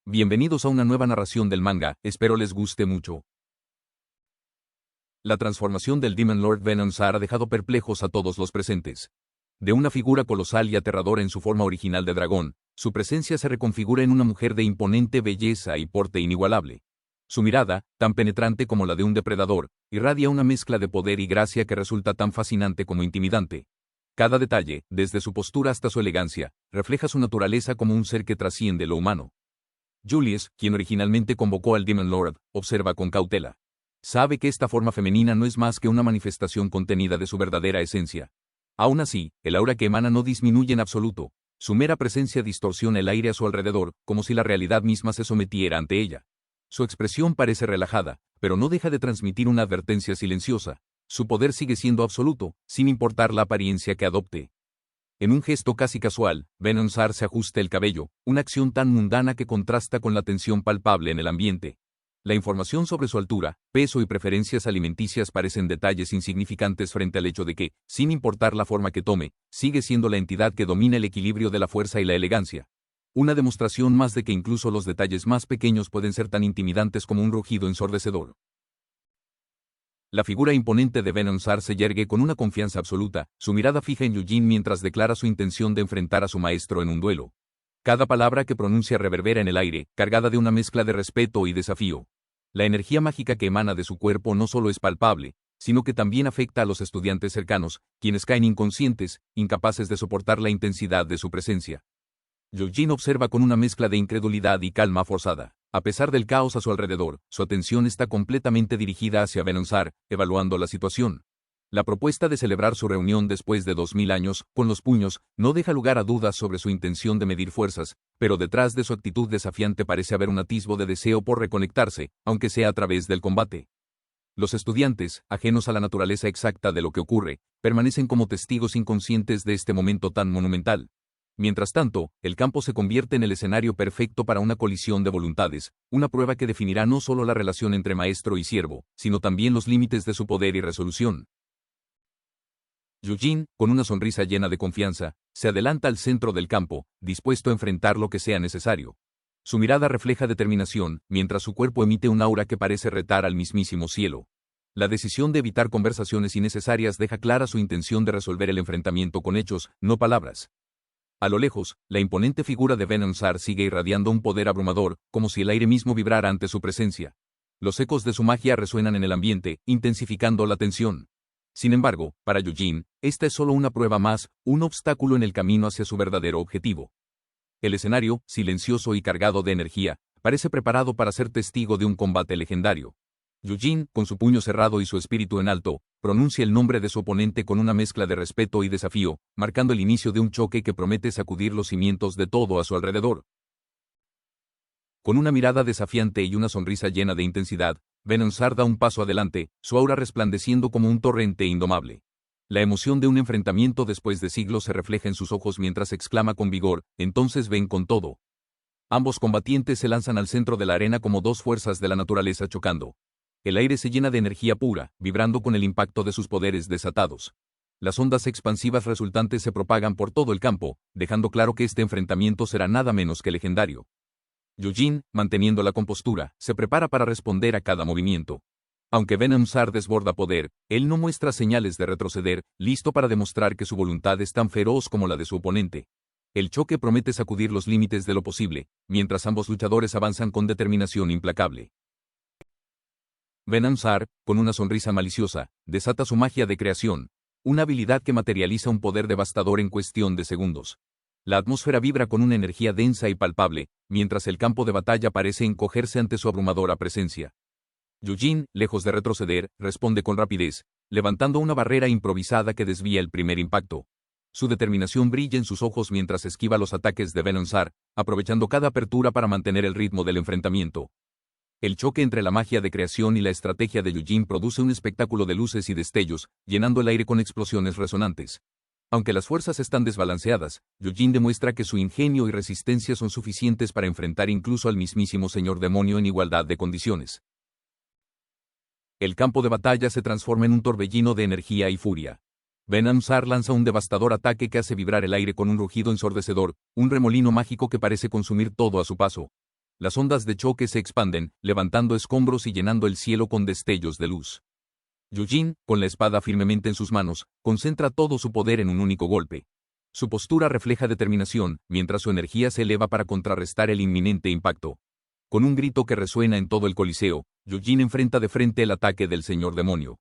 Bienvenidos a una nueva narración del manga, espero les guste mucho. La transformación del Demon Lord Venonsar ha dejado perplejos a todos los presentes. De una figura colosal y aterradora en su forma original de dragón, su presencia se reconfigura en una mujer de imponente belleza y porte inigualable. Su mirada, tan penetrante como la de un depredador, irradia una mezcla de poder y gracia que resulta tan fascinante como intimidante. Cada detalle, desde su postura hasta su elegancia, refleja su naturaleza como un ser que trasciende lo humano. Julius, quien originalmente convocó al Demon Lord, observa con cautela. Sabe que esta forma femenina no es más que una manifestación contenida de su verdadera esencia. Aún así, el aura que emana no disminuye en absoluto. Su mera presencia distorsiona el aire a su alrededor, como si la realidad misma se sometiera ante ella. Su expresión parece relajada, pero no deja de transmitir una advertencia silenciosa. Su poder sigue siendo absoluto, sin importar la apariencia que adopte. En un gesto casi casual, Venonsar se ajusta el cabello, una acción tan mundana que contrasta con la tensión palpable en el ambiente. La información sobre su altura, peso y preferencias alimenticias parecen detalles insignificantes frente al hecho de que, sin importar la forma que tome, sigue siendo la entidad que domina el equilibrio de la fuerza y la elegancia. Una demostración más de que incluso los detalles más pequeños pueden ser tan intimidantes como un rugido ensordecedor. La figura imponente de Venonsar se yergue con una confianza absoluta, su mirada fija en Yujin mientras declara su intención de enfrentar a su maestro en un duelo. Cada palabra que pronuncia reverbera en el aire, cargada de una mezcla de respeto y desafío. La energía mágica que emana de su cuerpo no solo es palpable, sino que también afecta a los estudiantes cercanos, quienes caen inconscientes, incapaces de soportar la intensidad de su presencia. Yujin observa con una mezcla de incredulidad y calma forzada. A pesar del caos a su alrededor, su atención está completamente dirigida hacia Venonsar, evaluando la situación. La propuesta de celebrar su reunión después de 2000 años, con los puños, no deja lugar a dudas sobre su intención de medir fuerzas, pero detrás de su actitud desafiante parece haber un atisbo de deseo por reconectarse, aunque sea a través del combate. Los estudiantes, ajenos a la naturaleza exacta de lo que ocurre, permanecen como testigos inconscientes de este momento tan monumental. Mientras tanto, el campo se convierte en el escenario perfecto para una colisión de voluntades, una prueba que definirá no solo la relación entre maestro y siervo, sino también los límites de su poder y resolución. Yujin, con una sonrisa llena de confianza, se adelanta al centro del campo, dispuesto a enfrentar lo que sea necesario. Su mirada refleja determinación, mientras su cuerpo emite un aura que parece retar al mismísimo cielo. La decisión de evitar conversaciones innecesarias deja clara su intención de resolver el enfrentamiento con hechos, no palabras. A lo lejos, la imponente figura de Venonsar sigue irradiando un poder abrumador, como si el aire mismo vibrara ante su presencia. Los ecos de su magia resuenan en el ambiente, intensificando la tensión. Sin embargo, para Yujin, esta es solo una prueba más, un obstáculo en el camino hacia su verdadero objetivo. El escenario, silencioso y cargado de energía, parece preparado para ser testigo de un combate legendario. Yujin, con su puño cerrado y su espíritu en alto, pronuncia el nombre de su oponente con una mezcla de respeto y desafío, marcando el inicio de un choque que promete sacudir los cimientos de todo a su alrededor. Con una mirada desafiante y una sonrisa llena de intensidad, Venonsar da un paso adelante, su aura resplandeciendo como un torrente indomable. La emoción de un enfrentamiento después de siglos se refleja en sus ojos mientras exclama con vigor, entonces ven con todo. Ambos combatientes se lanzan al centro de la arena como dos fuerzas de la naturaleza chocando. El aire se llena de energía pura, vibrando con el impacto de sus poderes desatados. Las ondas expansivas resultantes se propagan por todo el campo, dejando claro que este enfrentamiento será nada menos que legendario. Yujin, manteniendo la compostura, se prepara para responder a cada movimiento. Aunque Venonsar desborda poder, él no muestra señales de retroceder, listo para demostrar que su voluntad es tan feroz como la de su oponente. El choque promete sacudir los límites de lo posible, mientras ambos luchadores avanzan con determinación implacable. Venonsar, con una sonrisa maliciosa, desata su magia de creación, una habilidad que materializa un poder devastador en cuestión de segundos. La atmósfera vibra con una energía densa y palpable, mientras el campo de batalla parece encogerse ante su abrumadora presencia. Yujin, lejos de retroceder, responde con rapidez, levantando una barrera improvisada que desvía el primer impacto. Su determinación brilla en sus ojos mientras esquiva los ataques de Venonsar, aprovechando cada apertura para mantener el ritmo del enfrentamiento. El choque entre la magia de creación y la estrategia de Yujin produce un espectáculo de luces y destellos, llenando el aire con explosiones resonantes. Aunque las fuerzas están desbalanceadas, Yujin demuestra que su ingenio y resistencia son suficientes para enfrentar incluso al mismísimo señor demonio en igualdad de condiciones. El campo de batalla se transforma en un torbellino de energía y furia. Venonsar lanza un devastador ataque que hace vibrar el aire con un rugido ensordecedor, un remolino mágico que parece consumir todo a su paso. Las ondas de choque se expanden, levantando escombros y llenando el cielo con destellos de luz. Yujin, con la espada firmemente en sus manos, concentra todo su poder en un único golpe. Su postura refleja determinación, mientras su energía se eleva para contrarrestar el inminente impacto. Con un grito que resuena en todo el coliseo, Yujin enfrenta de frente el ataque del señor demonio.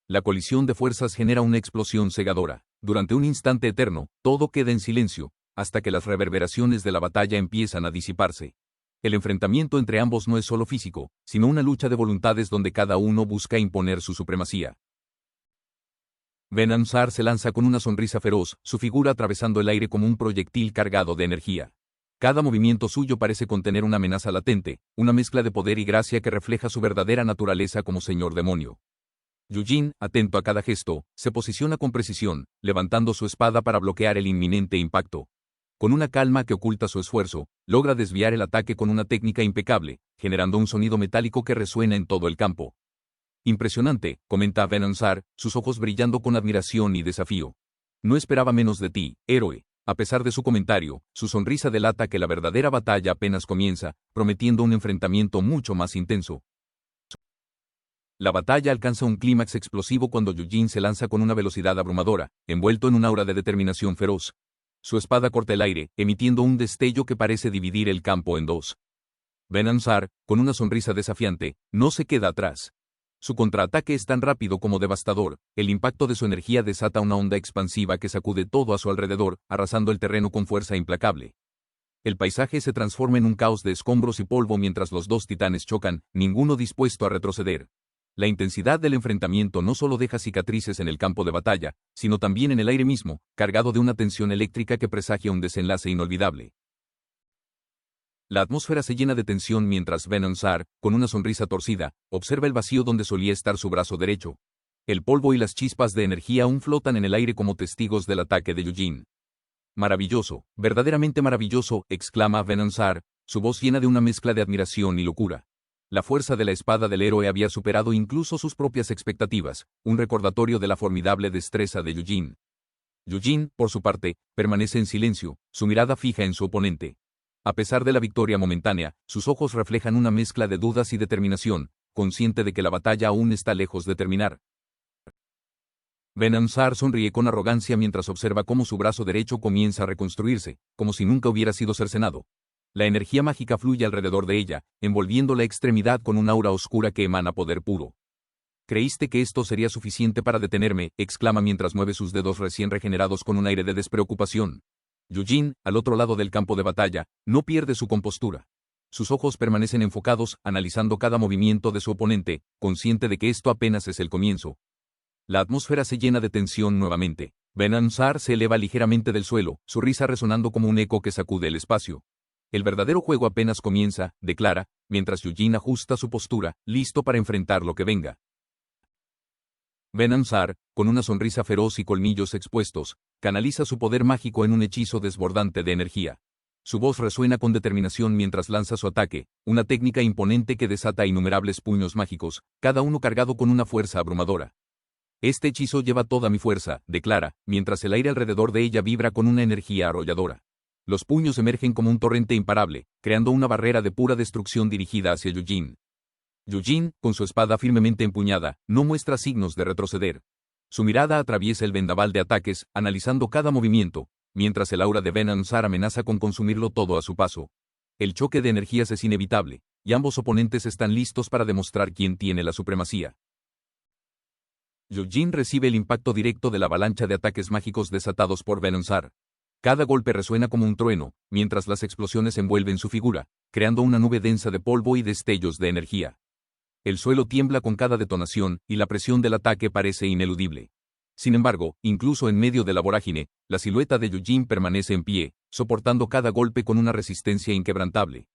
La colisión de fuerzas genera una explosión cegadora. Durante un instante eterno, todo queda en silencio, hasta que las reverberaciones de la batalla empiezan a disiparse. El enfrentamiento entre ambos no es solo físico, sino una lucha de voluntades donde cada uno busca imponer su supremacía. Venansar se lanza con una sonrisa feroz, su figura atravesando el aire como un proyectil cargado de energía. Cada movimiento suyo parece contener una amenaza latente, una mezcla de poder y gracia que refleja su verdadera naturaleza como señor demonio. Yujin, atento a cada gesto, se posiciona con precisión, levantando su espada para bloquear el inminente impacto. Con una calma que oculta su esfuerzo, logra desviar el ataque con una técnica impecable, generando un sonido metálico que resuena en todo el campo. Impresionante, comenta Venansar, sus ojos brillando con admiración y desafío. No esperaba menos de ti, héroe. A pesar de su comentario, su sonrisa delata que la verdadera batalla apenas comienza, prometiendo un enfrentamiento mucho más intenso. La batalla alcanza un clímax explosivo cuando Yujin se lanza con una velocidad abrumadora, envuelto en un aura de determinación feroz. Su espada corta el aire, emitiendo un destello que parece dividir el campo en dos. Venansar, con una sonrisa desafiante, no se queda atrás. Su contraataque es tan rápido como devastador, el impacto de su energía desata una onda expansiva que sacude todo a su alrededor, arrasando el terreno con fuerza implacable. El paisaje se transforma en un caos de escombros y polvo mientras los dos titanes chocan, ninguno dispuesto a retroceder. La intensidad del enfrentamiento no solo deja cicatrices en el campo de batalla, sino también en el aire mismo, cargado de una tensión eléctrica que presagia un desenlace inolvidable. La atmósfera se llena de tensión mientras Venansar, con una sonrisa torcida, observa el vacío donde solía estar su brazo derecho. El polvo y las chispas de energía aún flotan en el aire como testigos del ataque de Yujin. Maravilloso, verdaderamente maravilloso, exclama Venansar, su voz llena de una mezcla de admiración y locura. La fuerza de la espada del héroe había superado incluso sus propias expectativas, un recordatorio de la formidable destreza de Yujin. Yujin, por su parte, permanece en silencio, su mirada fija en su oponente. A pesar de la victoria momentánea, sus ojos reflejan una mezcla de dudas y determinación, consciente de que la batalla aún está lejos de terminar. Venansar sonríe con arrogancia mientras observa cómo su brazo derecho comienza a reconstruirse, como si nunca hubiera sido cercenado. La energía mágica fluye alrededor de ella, envolviendo la extremidad con un aura oscura que emana poder puro. «¿Creíste que esto sería suficiente para detenerme?», exclama mientras mueve sus dedos recién regenerados con un aire de despreocupación. Yujin, al otro lado del campo de batalla, no pierde su compostura. Sus ojos permanecen enfocados, analizando cada movimiento de su oponente, consciente de que esto apenas es el comienzo. La atmósfera se llena de tensión nuevamente. Venansar se eleva ligeramente del suelo, su risa resonando como un eco que sacude el espacio. El verdadero juego apenas comienza, declara, mientras Yujin ajusta su postura, listo para enfrentar lo que venga. Venansar, con una sonrisa feroz y colmillos expuestos, canaliza su poder mágico en un hechizo desbordante de energía. Su voz resuena con determinación mientras lanza su ataque, una técnica imponente que desata innumerables puños mágicos, cada uno cargado con una fuerza abrumadora. «Este hechizo lleva toda mi fuerza», declara, mientras el aire alrededor de ella vibra con una energía arrolladora. Los puños emergen como un torrente imparable, creando una barrera de pura destrucción dirigida hacia Yujin. Yujin, con su espada firmemente empuñada, no muestra signos de retroceder. Su mirada atraviesa el vendaval de ataques, analizando cada movimiento, mientras el aura de Venansar amenaza con consumirlo todo a su paso. El choque de energías es inevitable, y ambos oponentes están listos para demostrar quién tiene la supremacía. Yujin recibe el impacto directo de la avalancha de ataques mágicos desatados por Venansar. Cada golpe resuena como un trueno, mientras las explosiones envuelven su figura, creando una nube densa de polvo y destellos de energía. El suelo tiembla con cada detonación, y la presión del ataque parece ineludible. Sin embargo, incluso en medio de la vorágine, la silueta de Yujin permanece en pie, soportando cada golpe con una resistencia inquebrantable.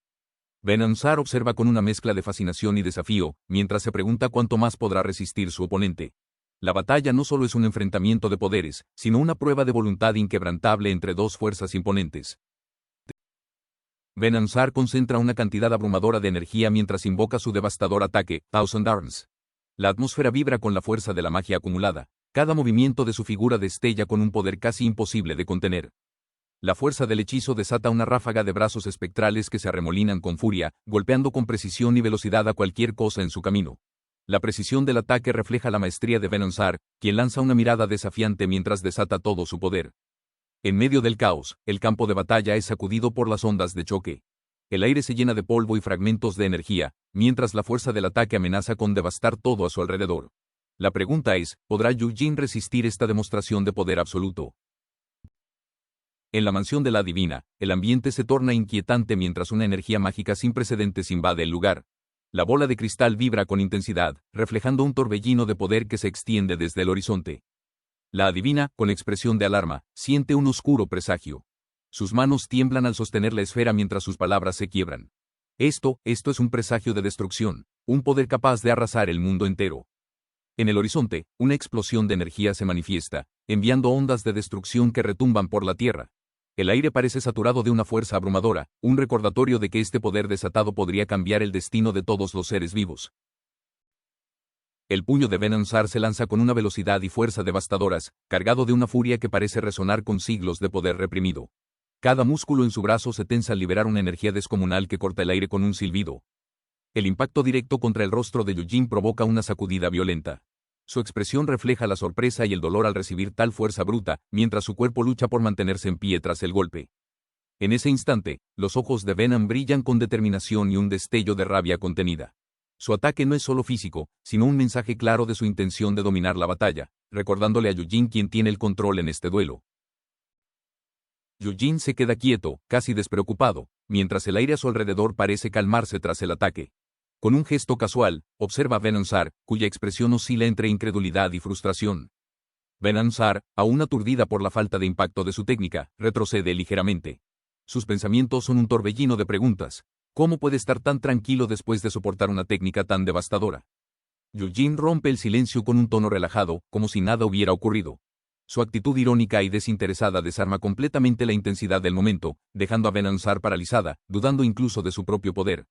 Venansar observa con una mezcla de fascinación y desafío, mientras se pregunta cuánto más podrá resistir su oponente. La batalla no solo es un enfrentamiento de poderes, sino una prueba de voluntad inquebrantable entre dos fuerzas imponentes. Venansar concentra una cantidad abrumadora de energía mientras invoca su devastador ataque, Thousand Arms. La atmósfera vibra con la fuerza de la magia acumulada. Cada movimiento de su figura destella con un poder casi imposible de contener. La fuerza del hechizo desata una ráfaga de brazos espectrales que se arremolinan con furia, golpeando con precisión y velocidad a cualquier cosa en su camino. La precisión del ataque refleja la maestría de Venonsar, quien lanza una mirada desafiante mientras desata todo su poder. En medio del caos, el campo de batalla es sacudido por las ondas de choque. El aire se llena de polvo y fragmentos de energía, mientras la fuerza del ataque amenaza con devastar todo a su alrededor. La pregunta es, ¿podrá Yu Jin resistir esta demostración de poder absoluto? En la mansión de la adivina, el ambiente se torna inquietante mientras una energía mágica sin precedentes invade el lugar. La bola de cristal vibra con intensidad, reflejando un torbellino de poder que se extiende desde el horizonte. La adivina, con expresión de alarma, siente un oscuro presagio. Sus manos tiemblan al sostener la esfera mientras sus palabras se quiebran. Esto es un presagio de destrucción, un poder capaz de arrasar el mundo entero. En el horizonte, una explosión de energía se manifiesta, enviando ondas de destrucción que retumban por la tierra. El aire parece saturado de una fuerza abrumadora, un recordatorio de que este poder desatado podría cambiar el destino de todos los seres vivos. El puño de Venonsar se lanza con una velocidad y fuerza devastadoras, cargado de una furia que parece resonar con siglos de poder reprimido. Cada músculo en su brazo se tensa al liberar una energía descomunal que corta el aire con un silbido. El impacto directo contra el rostro de Yu Jin provoca una sacudida violenta. Su expresión refleja la sorpresa y el dolor al recibir tal fuerza bruta, mientras su cuerpo lucha por mantenerse en pie tras el golpe. En ese instante, los ojos de Venom brillan con determinación y un destello de rabia contenida. Su ataque no es solo físico, sino un mensaje claro de su intención de dominar la batalla, recordándole a Yu Jin quien tiene el control en este duelo. Yu Jin se queda quieto, casi despreocupado, mientras el aire a su alrededor parece calmarse tras el ataque. Con un gesto casual, observa a Venonsar, cuya expresión oscila entre incredulidad y frustración. Venonsar, aún aturdida por la falta de impacto de su técnica, retrocede ligeramente. Sus pensamientos son un torbellino de preguntas. ¿Cómo puede estar tan tranquilo después de soportar una técnica tan devastadora? Yu Jin rompe el silencio con un tono relajado, como si nada hubiera ocurrido. Su actitud irónica y desinteresada desarma completamente la intensidad del momento, dejando a Venonsar paralizada, dudando incluso de su propio poder.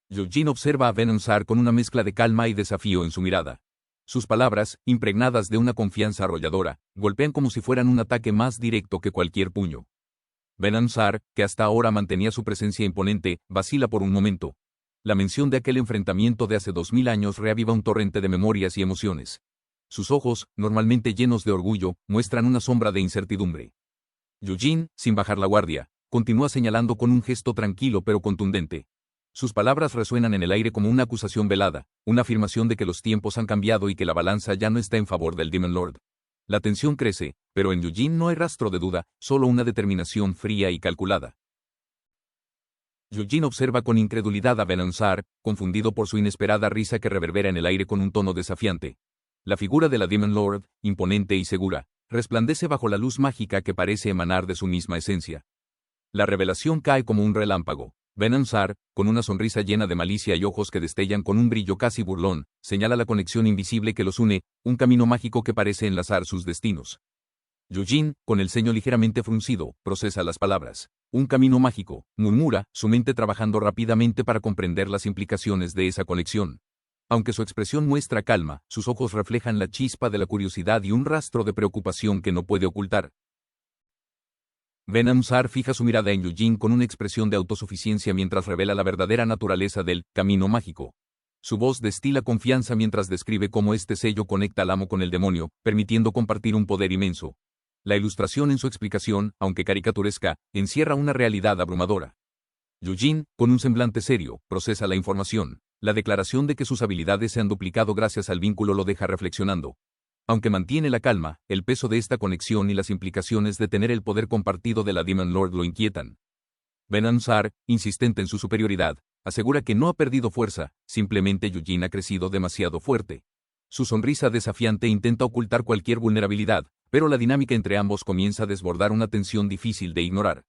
Yu Jin observa a Venonsar con una mezcla de calma y desafío en su mirada. Sus palabras, impregnadas de una confianza arrolladora, golpean como si fueran un ataque más directo que cualquier puño. Venonsar, que hasta ahora mantenía su presencia imponente, vacila por un momento. La mención de aquel enfrentamiento de hace 2000 años reaviva un torrente de memorias y emociones. Sus ojos, normalmente llenos de orgullo, muestran una sombra de incertidumbre. Yu Jin, sin bajar la guardia, continúa señalando con un gesto tranquilo pero contundente. Sus palabras resuenan en el aire como una acusación velada, una afirmación de que los tiempos han cambiado y que la balanza ya no está en favor del Demon Lord. La tensión crece, pero en Yu Jin no hay rastro de duda, solo una determinación fría y calculada. Yu Jin observa con incredulidad a Venonsar, confundido por su inesperada risa que reverbera en el aire con un tono desafiante. La figura de la Demon Lord, imponente y segura, resplandece bajo la luz mágica que parece emanar de su misma esencia. La revelación cae como un relámpago. Venonsar, con una sonrisa llena de malicia y ojos que destellan con un brillo casi burlón, señala la conexión invisible que los une, un camino mágico que parece enlazar sus destinos. Yu Jin, con el ceño ligeramente fruncido, procesa las palabras. Un camino mágico, murmura, su mente trabajando rápidamente para comprender las implicaciones de esa conexión. Aunque su expresión muestra calma, sus ojos reflejan la chispa de la curiosidad y un rastro de preocupación que no puede ocultar. Venonsar fija su mirada en Yu Jin con una expresión de autosuficiencia mientras revela la verdadera naturaleza del camino mágico. Su voz destila confianza mientras describe cómo este sello conecta al amo con el demonio, permitiendo compartir un poder inmenso. La ilustración en su explicación, aunque caricaturesca, encierra una realidad abrumadora. Yu Jin, con un semblante serio, procesa la información. La declaración de que sus habilidades se han duplicado gracias al vínculo lo deja reflexionando. Aunque mantiene la calma, el peso de esta conexión y las implicaciones de tener el poder compartido de la Demon Lord lo inquietan. Venonsar, insistente en su superioridad, asegura que no ha perdido fuerza, simplemente Yu Jin ha crecido demasiado fuerte. Su sonrisa desafiante intenta ocultar cualquier vulnerabilidad, pero la dinámica entre ambos comienza a desbordar una tensión difícil de ignorar.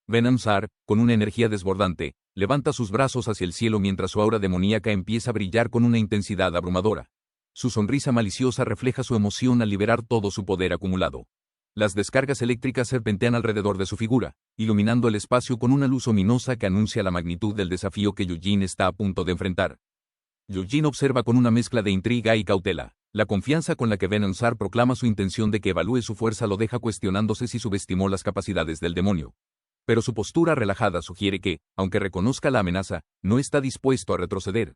Venonsar, con una energía desbordante, levanta sus brazos hacia el cielo mientras su aura demoníaca empieza a brillar con una intensidad abrumadora. Su sonrisa maliciosa refleja su emoción al liberar todo su poder acumulado. Las descargas eléctricas serpentean alrededor de su figura, iluminando el espacio con una luz ominosa que anuncia la magnitud del desafío que Yu Jin está a punto de enfrentar. Yu Jin observa con una mezcla de intriga y cautela. La confianza con la que Venom-Zar proclama su intención de que evalúe su fuerza lo deja cuestionándose si subestimó las capacidades del demonio. Pero su postura relajada sugiere que, aunque reconozca la amenaza, no está dispuesto a retroceder.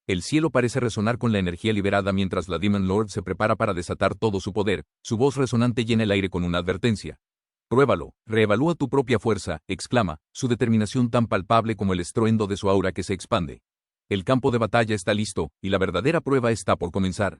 El cielo parece resonar con la energía liberada mientras la Demon Lord se prepara para desatar todo su poder, su voz resonante llena el aire con una advertencia. Pruébalo, reevalúa tu propia fuerza, exclama, su determinación tan palpable como el estruendo de su aura que se expande. El campo de batalla está listo, y la verdadera prueba está por comenzar.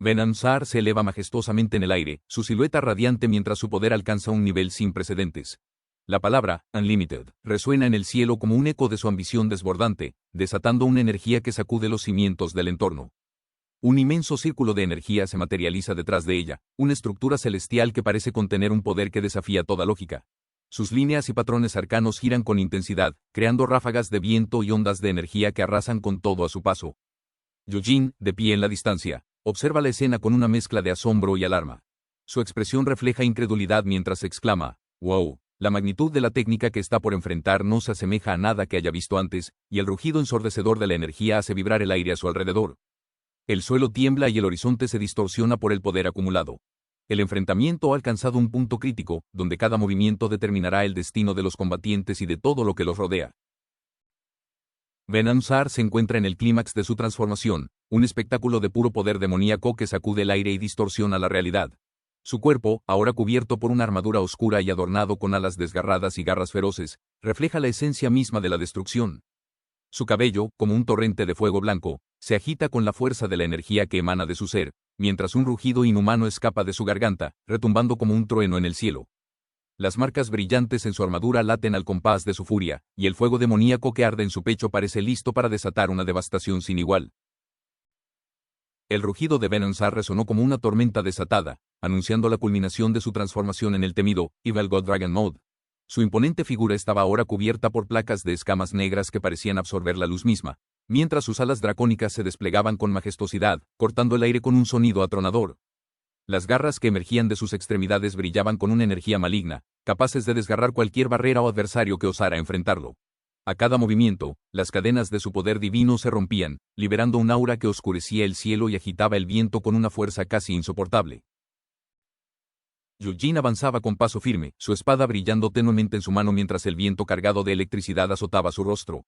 Venom-Zar se eleva majestuosamente en el aire, su silueta radiante mientras su poder alcanza un nivel sin precedentes. La palabra, Unlimited, resuena en el cielo como un eco de su ambición desbordante, desatando una energía que sacude los cimientos del entorno. Un inmenso círculo de energía se materializa detrás de ella, una estructura celestial que parece contener un poder que desafía toda lógica. Sus líneas y patrones arcanos giran con intensidad, creando ráfagas de viento y ondas de energía que arrasan con todo a su paso. Yujin, de pie en la distancia, observa la escena con una mezcla de asombro y alarma. Su expresión refleja incredulidad mientras exclama, «¡Wow! La magnitud de la técnica que está por enfrentar no se asemeja a nada que haya visto antes, y el rugido ensordecedor de la energía hace vibrar el aire a su alrededor. El suelo tiembla y el horizonte se distorsiona por el poder acumulado. El enfrentamiento ha alcanzado un punto crítico, donde cada movimiento determinará el destino de los combatientes y de todo lo que los rodea». Venom-Zar se encuentra en el clímax de su transformación, un espectáculo de puro poder demoníaco que sacude el aire y distorsiona la realidad. Su cuerpo, ahora cubierto por una armadura oscura y adornado con alas desgarradas y garras feroces, refleja la esencia misma de la destrucción. Su cabello, como un torrente de fuego blanco, se agita con la fuerza de la energía que emana de su ser, mientras un rugido inhumano escapa de su garganta, retumbando como un trueno en el cielo. Las marcas brillantes en su armadura laten al compás de su furia, y el fuego demoníaco que arde en su pecho parece listo para desatar una devastación sin igual. El rugido de Venom-Zar resonó como una tormenta desatada, anunciando la culminación de su transformación en el temido Evil God Dragon Mode. Su imponente figura estaba ahora cubierta por placas de escamas negras que parecían absorber la luz misma, mientras sus alas dracónicas se desplegaban con majestuosidad, cortando el aire con un sonido atronador. Las garras que emergían de sus extremidades brillaban con una energía maligna, capaces de desgarrar cualquier barrera o adversario que osara enfrentarlo. A cada movimiento, las cadenas de su poder divino se rompían, liberando un aura que oscurecía el cielo y agitaba el viento con una fuerza casi insoportable. Yujin avanzaba con paso firme, su espada brillando tenuemente en su mano mientras el viento cargado de electricidad azotaba su rostro.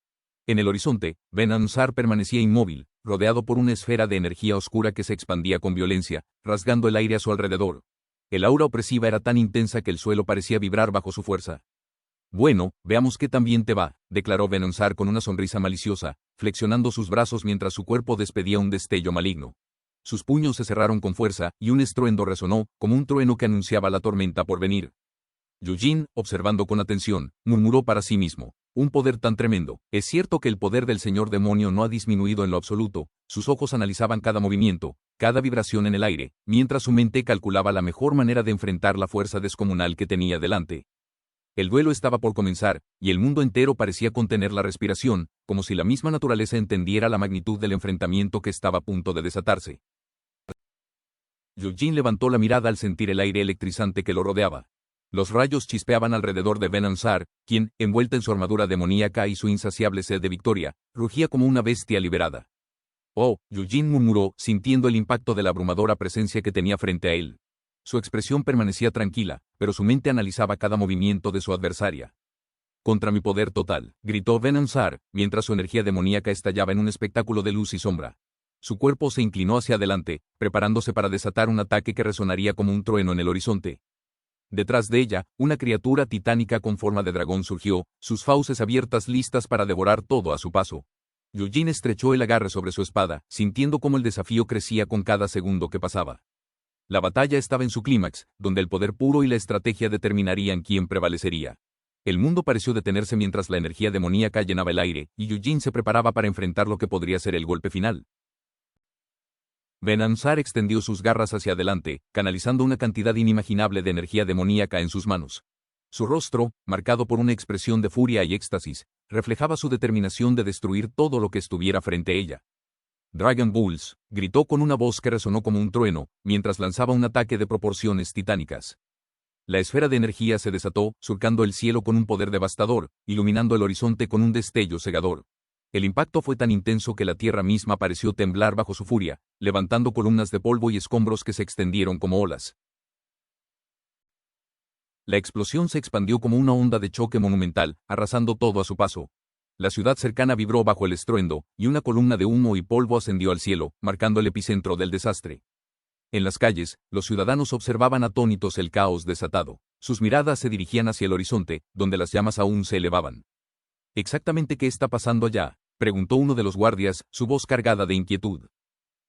En el horizonte, Venom-Zar permanecía inmóvil, rodeado por una esfera de energía oscura que se expandía con violencia, rasgando el aire a su alrededor. El aura opresiva era tan intensa que el suelo parecía vibrar bajo su fuerza. «Bueno, veamos qué tan bien te va», declaró Venom-Zar con una sonrisa maliciosa, flexionando sus brazos mientras su cuerpo despedía un destello maligno. Sus puños se cerraron con fuerza, y un estruendo resonó, como un trueno que anunciaba la tormenta por venir. Yujin, observando con atención, murmuró para sí mismo, «Un poder tan tremendo. Es cierto que el poder del señor demonio no ha disminuido en lo absoluto». Sus ojos analizaban cada movimiento, cada vibración en el aire, mientras su mente calculaba la mejor manera de enfrentar la fuerza descomunal que tenía delante. El duelo estaba por comenzar, y el mundo entero parecía contener la respiración, como si la misma naturaleza entendiera la magnitud del enfrentamiento que estaba a punto de desatarse. Yujin levantó la mirada al sentir el aire electrizante que lo rodeaba. Los rayos chispeaban alrededor de Venom-Zar, quien, envuelta en su armadura demoníaca y su insaciable sed de victoria, rugía como una bestia liberada. «Oh», Yujin murmuró, sintiendo el impacto de la abrumadora presencia que tenía frente a él. Su expresión permanecía tranquila, pero su mente analizaba cada movimiento de su adversaria. «Contra mi poder total», gritó Venom-Zar, mientras su energía demoníaca estallaba en un espectáculo de luz y sombra. Su cuerpo se inclinó hacia adelante, preparándose para desatar un ataque que resonaría como un trueno en el horizonte. Detrás de ella, una criatura titánica con forma de dragón surgió, sus fauces abiertas listas para devorar todo a su paso. Yujin estrechó el agarre sobre su espada, sintiendo cómo el desafío crecía con cada segundo que pasaba. La batalla estaba en su clímax, donde el poder puro y la estrategia determinarían quién prevalecería. El mundo pareció detenerse mientras la energía demoníaca llenaba el aire, y Yujin se preparaba para enfrentar lo que podría ser el golpe final. Venom-Zar extendió sus garras hacia adelante, canalizando una cantidad inimaginable de energía demoníaca en sus manos. Su rostro, marcado por una expresión de furia y éxtasis, reflejaba su determinación de destruir todo lo que estuviera frente a ella. «Dragon Bulls», gritó con una voz que resonó como un trueno, mientras lanzaba un ataque de proporciones titánicas. La esfera de energía se desató, surcando el cielo con un poder devastador, iluminando el horizonte con un destello cegador. El impacto fue tan intenso que la tierra misma pareció temblar bajo su furia, levantando columnas de polvo y escombros que se extendieron como olas. La explosión se expandió como una onda de choque monumental, arrasando todo a su paso. La ciudad cercana vibró bajo el estruendo, y una columna de humo y polvo ascendió al cielo, marcando el epicentro del desastre. En las calles, los ciudadanos observaban atónitos el caos desatado. Sus miradas se dirigían hacia el horizonte, donde las llamas aún se elevaban. ¿Exactamente qué está pasando allá?, preguntó uno de los guardias, su voz cargada de inquietud.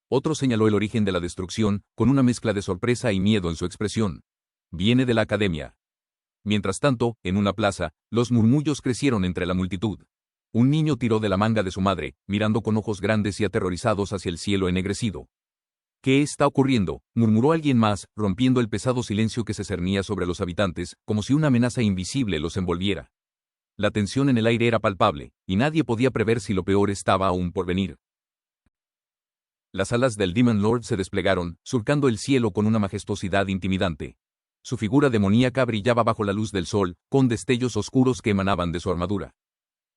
Otro señaló el origen de la destrucción, con una mezcla de sorpresa y miedo en su expresión. Viene de la academia. Mientras tanto, en una plaza, los murmullos crecieron entre la multitud. Un niño tiró de la manga de su madre, mirando con ojos grandes y aterrorizados hacia el cielo ennegrecido. ¿Qué está ocurriendo?, murmuró alguien más, rompiendo el pesado silencio que se cernía sobre los habitantes, como si una amenaza invisible los envolviera. La tensión en el aire era palpable, y nadie podía prever si lo peor estaba aún por venir. Las alas del Demon Lord se desplegaron, surcando el cielo con una majestuosidad intimidante. Su figura demoníaca brillaba bajo la luz del sol, con destellos oscuros que emanaban de su armadura.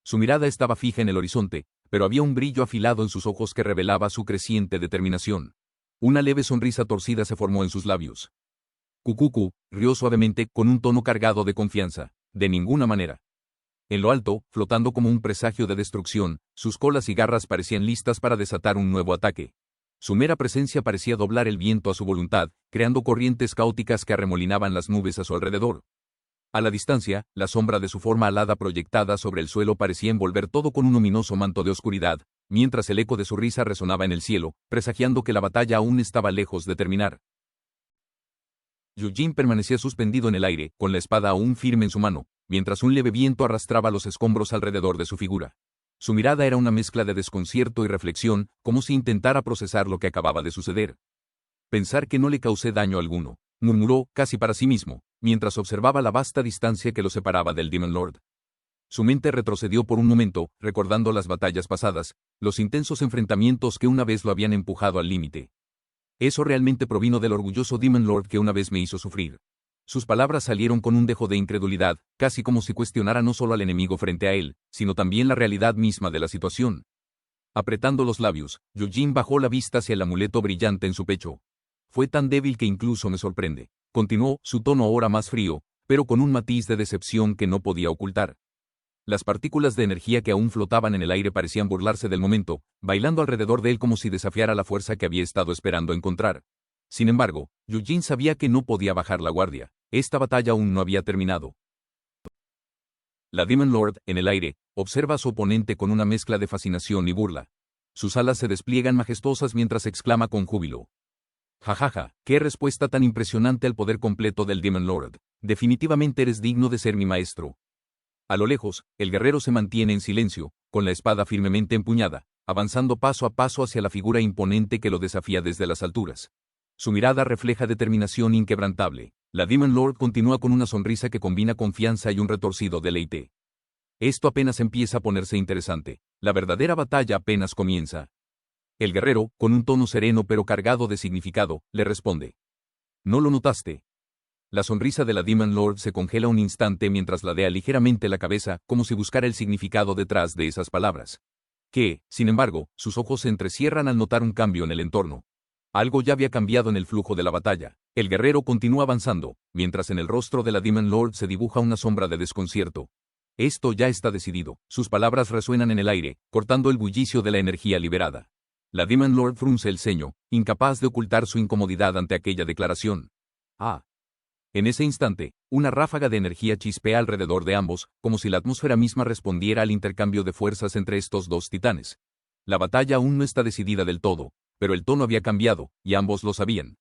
Su mirada estaba fija en el horizonte, pero había un brillo afilado en sus ojos que revelaba su creciente determinación. Una leve sonrisa torcida se formó en sus labios. Kukuku rió suavemente, con un tono cargado de confianza. De ninguna manera. En lo alto, flotando como un presagio de destrucción, sus colas y garras parecían listas para desatar un nuevo ataque. Su mera presencia parecía doblar el viento a su voluntad, creando corrientes caóticas que arremolinaban las nubes a su alrededor. A la distancia, la sombra de su forma alada proyectada sobre el suelo parecía envolver todo con un ominoso manto de oscuridad, mientras el eco de su risa resonaba en el cielo, presagiando que la batalla aún estaba lejos de terminar. Yujin permanecía suspendido en el aire, con la espada aún firme en su mano, mientras un leve viento arrastraba los escombros alrededor de su figura. Su mirada era una mezcla de desconcierto y reflexión, como si intentara procesar lo que acababa de suceder. Pensar que no le causé daño alguno, murmuró, casi para sí mismo, mientras observaba la vasta distancia que lo separaba del Demon Lord. Su mente retrocedió por un momento, recordando las batallas pasadas, los intensos enfrentamientos que una vez lo habían empujado al límite. Eso realmente provino del orgulloso Demon Lord que una vez me hizo sufrir. Sus palabras salieron con un dejo de incredulidad, casi como si cuestionara no solo al enemigo frente a él, sino también la realidad misma de la situación. Apretando los labios, Yujin bajó la vista hacia el amuleto brillante en su pecho. Fue tan débil que incluso me sorprende. Continuó, su tono ahora más frío, pero con un matiz de decepción que no podía ocultar. Las partículas de energía que aún flotaban en el aire parecían burlarse del momento, bailando alrededor de él como si desafiara la fuerza que había estado esperando encontrar. Sin embargo, Yujin sabía que no podía bajar la guardia. Esta batalla aún no había terminado. La Demon Lord, en el aire, observa a su oponente con una mezcla de fascinación y burla. Sus alas se despliegan majestuosas mientras exclama con júbilo. Jajaja, qué respuesta tan impresionante al poder completo del Demon Lord. Definitivamente eres digno de ser mi maestro. A lo lejos, el guerrero se mantiene en silencio, con la espada firmemente empuñada, avanzando paso a paso hacia la figura imponente que lo desafía desde las alturas. Su mirada refleja determinación inquebrantable. La Demon Lord continúa con una sonrisa que combina confianza y un retorcido deleite. Esto apenas empieza a ponerse interesante. La verdadera batalla apenas comienza. El guerrero, con un tono sereno pero cargado de significado, le responde. ¿No lo notaste? La sonrisa de la Demon Lord se congela un instante mientras ladea ligeramente la cabeza, como si buscara el significado detrás de esas palabras. Sin embargo, sus ojos se entrecierran al notar un cambio en el entorno. Algo ya había cambiado en el flujo de la batalla. El guerrero continúa avanzando, mientras en el rostro de la Demon Lord se dibuja una sombra de desconcierto. Esto ya está decidido. Sus palabras resuenan en el aire, cortando el bullicio de la energía liberada. La Demon Lord frunce el ceño, incapaz de ocultar su incomodidad ante aquella declaración. En ese instante, una ráfaga de energía chispea alrededor de ambos, como si la atmósfera misma respondiera al intercambio de fuerzas entre estos dos titanes. La batalla aún no está decidida del todo, pero el tono había cambiado, y ambos lo sabían.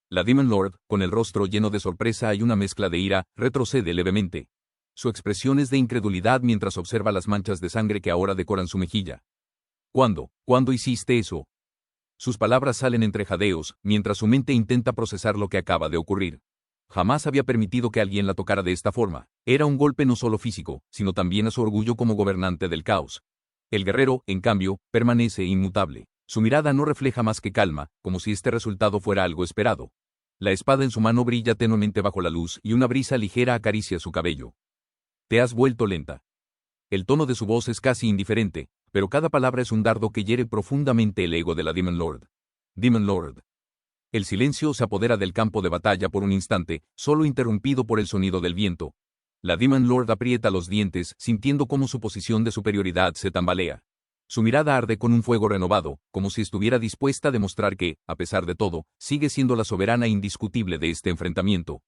La Demon Lord, con el rostro lleno de sorpresa y una mezcla de ira, retrocede levemente. Su expresión es de incredulidad mientras observa las manchas de sangre que ahora decoran su mejilla. ¿Cuándo hiciste eso? Sus palabras salen entre jadeos, mientras su mente intenta procesar lo que acaba de ocurrir. Jamás había permitido que alguien la tocara de esta forma. Era un golpe no solo físico, sino también a su orgullo como gobernante del caos. El guerrero, en cambio, permanece inmutable. Su mirada no refleja más que calma, como si este resultado fuera algo esperado. La espada en su mano brilla tenuemente bajo la luz y una brisa ligera acaricia su cabello. Te has vuelto lenta. El tono de su voz es casi indiferente, pero cada palabra es un dardo que hiere profundamente el ego de la Demon Lord. Demon Lord. El silencio se apodera del campo de batalla por un instante, solo interrumpido por el sonido del viento. La Demon Lord aprieta los dientes, sintiendo cómo su posición de superioridad se tambalea. Su mirada arde con un fuego renovado, como si estuviera dispuesta a demostrar que, a pesar de todo, sigue siendo la soberana indiscutible de este enfrentamiento.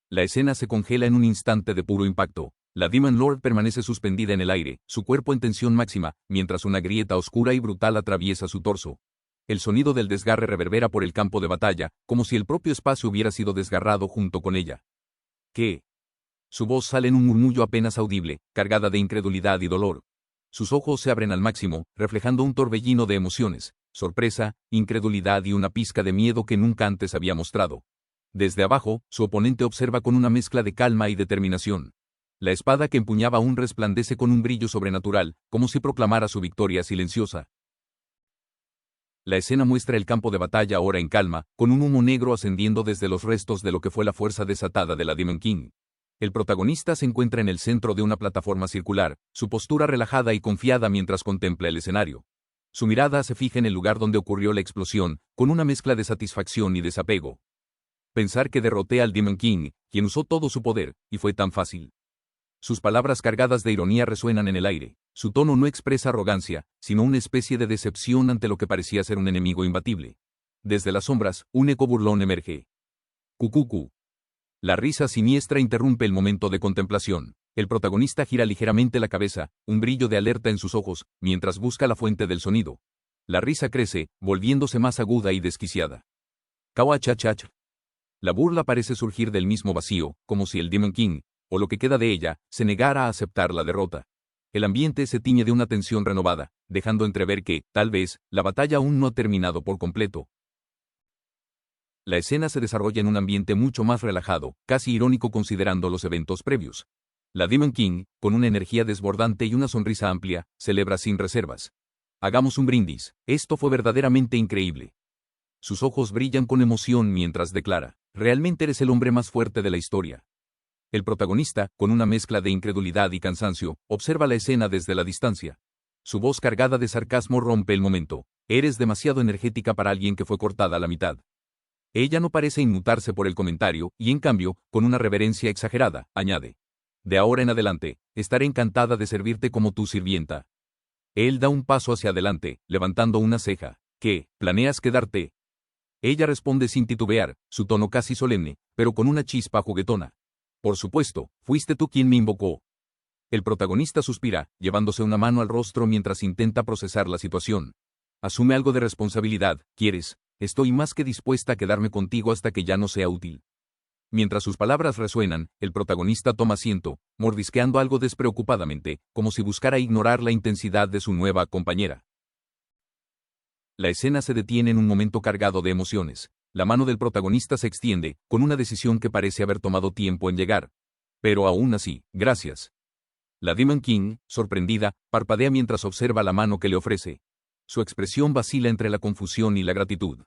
La escena se congela en un instante de puro impacto. La Demon Lord permanece suspendida en el aire, su cuerpo en tensión máxima, mientras una grieta oscura y brutal atraviesa su torso. El sonido del desgarre reverbera por el campo de batalla, como si el propio espacio hubiera sido desgarrado junto con ella. ¿Qué? Su voz sale en un murmullo apenas audible, cargada de incredulidad y dolor. Sus ojos se abren al máximo, reflejando un torbellino de emociones, sorpresa, incredulidad y una pizca de miedo que nunca antes había mostrado. Desde abajo, su oponente observa con una mezcla de calma y determinación. La espada que empuñaba aún resplandece con un brillo sobrenatural, como si proclamara su victoria silenciosa. La escena muestra el campo de batalla ahora en calma, con un humo negro ascendiendo desde los restos de lo que fue la fuerza desatada de la Demon King. El protagonista se encuentra en el centro de una plataforma circular, su postura relajada y confiada mientras contempla el escenario. Su mirada se fija en el lugar donde ocurrió la explosión, con una mezcla de satisfacción y desapego. Pensar que derroté al Demon King, quien usó todo su poder, y fue tan fácil. Sus palabras cargadas de ironía resuenan en el aire. Su tono no expresa arrogancia, sino una especie de decepción ante lo que parecía ser un enemigo imbatible. Desde las sombras, un eco burlón emerge. Cucucu. La risa siniestra interrumpe el momento de contemplación. El protagonista gira ligeramente la cabeza, un brillo de alerta en sus ojos, mientras busca la fuente del sonido. La risa crece, volviéndose más aguda y desquiciada. Kawachachach. La burla parece surgir del mismo vacío, como si el Demon King, o lo que queda de ella, se negara a aceptar la derrota. El ambiente se tiñe de una tensión renovada, dejando entrever que, tal vez, la batalla aún no ha terminado por completo. La escena se desarrolla en un ambiente mucho más relajado, casi irónico considerando los eventos previos. La Demon King, con una energía desbordante y una sonrisa amplia, celebra sin reservas. Hagamos un brindis, esto fue verdaderamente increíble. Sus ojos brillan con emoción mientras declara, realmente eres el hombre más fuerte de la historia. El protagonista, con una mezcla de incredulidad y cansancio, observa la escena desde la distancia. Su voz cargada de sarcasmo rompe el momento. Eres demasiado energética para alguien que fue cortada a la mitad. Ella no parece inmutarse por el comentario, y en cambio, con una reverencia exagerada, añade. De ahora en adelante, estaré encantada de servirte como tu sirvienta. Él da un paso hacia adelante, levantando una ceja. ¿Qué, planeas quedarte? Ella responde sin titubear, su tono casi solemne, pero con una chispa juguetona. Por supuesto, fuiste tú quien me invocó. El protagonista suspira, llevándose una mano al rostro mientras intenta procesar la situación. Asume algo de responsabilidad, ¿quieres? Estoy más que dispuesta a quedarme contigo hasta que ya no sea útil. Mientras sus palabras resuenan, el protagonista toma asiento, mordisqueando algo despreocupadamente, como si buscara ignorar la intensidad de su nueva compañera. La escena se detiene en un momento cargado de emociones. La mano del protagonista se extiende, con una decisión que parece haber tomado tiempo en llegar. Pero aún así, gracias. La Demon King, sorprendida, parpadea mientras observa la mano que le ofrece. Su expresión vacila entre la confusión y la gratitud.